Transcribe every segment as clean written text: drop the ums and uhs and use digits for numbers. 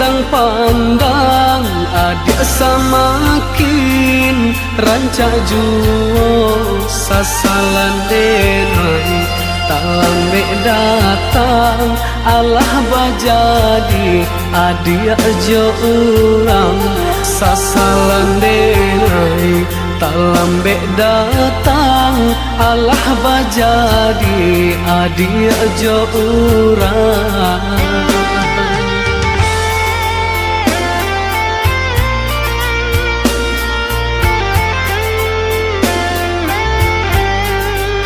dipandang-pandang adik samakin rancak juo sasalan denai tak lambe datang Allah bajadi adik jo urang sasalan denai tak lambe datang Allah bajadi adik jo urang.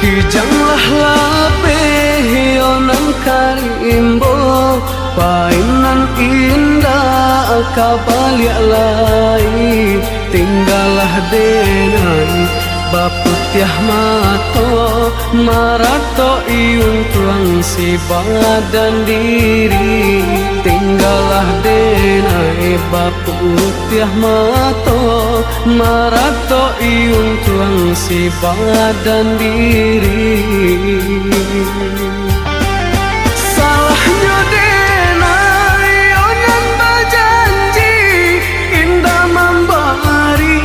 Kijanglah lapeh yonan karimbo painan indah kabaliak lai tinggalah denan baputiah mato marato iung tuang si badan diri tinggalah denai baputiah mato marato iung tuang si badan diri. Salahnya denai onan berjanji indah memberi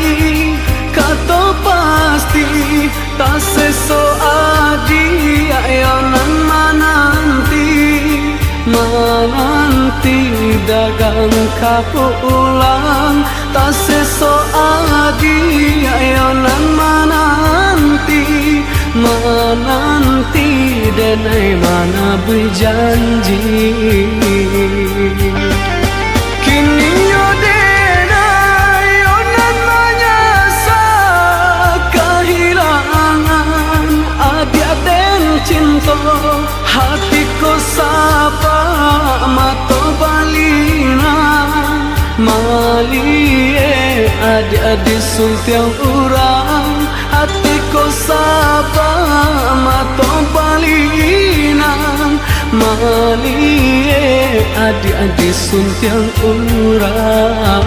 kato pasti tak seso adi ayonan menanti dagang kapulang tak seso adi ayonan menanti denai mana berjanji kini yo denai onan menyasa kehilangan adik den cinta hatiku sapa mato balina malie adik-adik sultiang urang hatiku sapa mato balina malie adik-adik sultiang urang.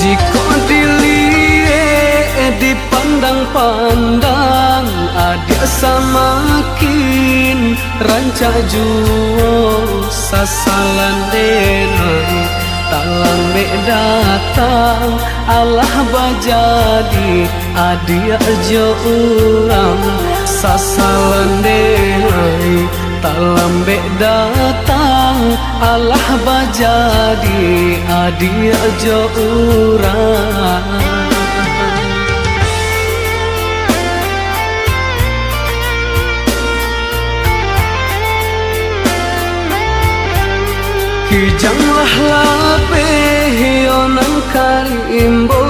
Jika dilihat dipandang-pandang adik samakin rancak juo sasalan denai tak lambe datang Allah bajadi adik jo urang sasalan denai tak lambe datang Allah bajadi adik jo urang. Kijanglah lapeh yonan karimbo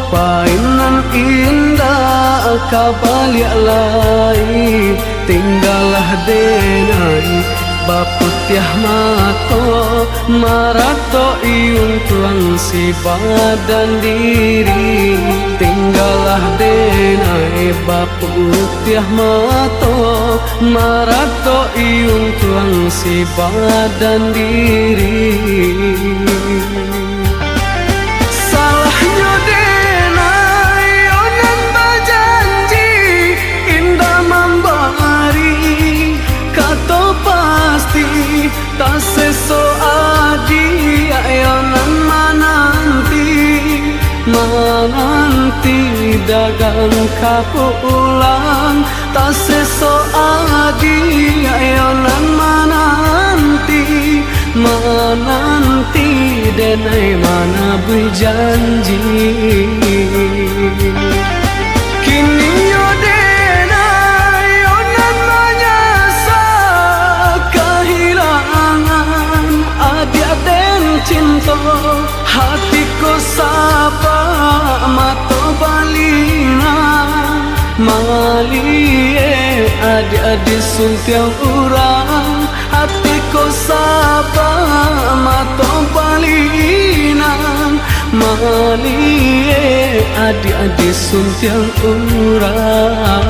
painan indah kabaliak lai tinggalah denai baputiah mato marato iung tuang si badan diri tinggalah denai baputiah mato marato iung tuang si badan diri. Salahnya denai onan berjanji indah memberi kato pasti tak seso adi ayonan menanti dagang kapulang tak seso adi ayonan menanti denai mana berjanji kini yo denai onan menyasa kehilangan adik den cinta hatiku sapa mato balina malie adik-adik sultiang urang hatiku ko sapa mato balinan malie adik-adik suntiang urang